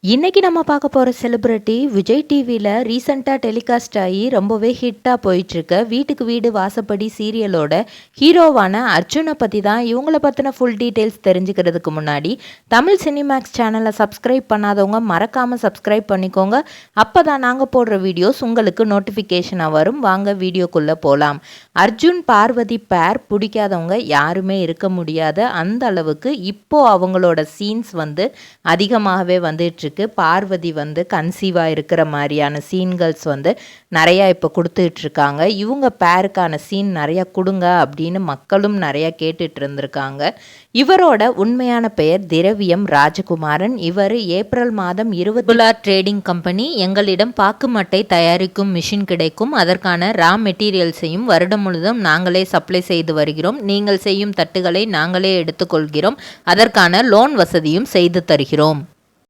இன்னைக்கு நம்ம பார்க்க போகிற செலிபிரிட்டி விஜய் டிவியில் ரீசெண்டாக டெலிகாஸ்ட் ஆகி ரொம்பவே ஹிட்டாக போயிட்டுருக்க வீட்டுக்கு வீடு வாசப்படி சீரியலோட ஹீரோவான அர்ஜுனை பற்றி தான். இவங்கள பற்றின ஃபுல் டீட்டெயில்ஸ் தெரிஞ்சுக்கிறதுக்கு முன்னாடி தமிழ் சினிமேக்ஸ் சேனலை சப்ஸ்கிரைப் பண்ணாதவங்க மறக்காமல் சப்ஸ்கிரைப் பண்ணிக்கோங்க. அப்போ தான் நாங்கள் போடுற வீடியோஸ் உங்களுக்கு நோட்டிஃபிகேஷனாக வரும். வாங்க வீடியோக்குள்ளே போகலாம். அர்ஜுன் பார்வதி பேர் பிடிக்காதவங்க யாருமே இருக்க முடியாது. அந்த அளவுக்கு இப்போது அவங்களோட சீன்ஸ் அதிகமாகவே வந்துட்டு பார்வதி கன்சீவா இருக்கிற மாதிரியான சீன்கள்ஸ் நிறையா இப்போ கொடுத்துட்டு இருக்காங்க. இவங்க பேருக்கான சீன் நிறையா கொடுங்க அப்படின்னு மக்களும் நிறையா கேட்டுட்டு இருந்திருக்காங்க. இவரோட உண்மையான பெயர் திரவியம் ராஜகுமாரன். இவர் ஏப்ரல் மாதம் 20 ட்ரேடிங் கம்பெனி. எங்களிடம் பாக்கு மட்டை தயாரிக்கும் மிஷின் கிடைக்கும். அதற்கான ரா மெட்டீரியல்ஸையும் வருடம் முழுதும் நாங்களே சப்ளை செய்து வருகிறோம். நீங்கள் செய்யும் தட்டுகளை நாங்களே எடுத்துக்கொள்கிறோம். அதற்கான லோன் வசதியும் செய்து தருகிறோம்.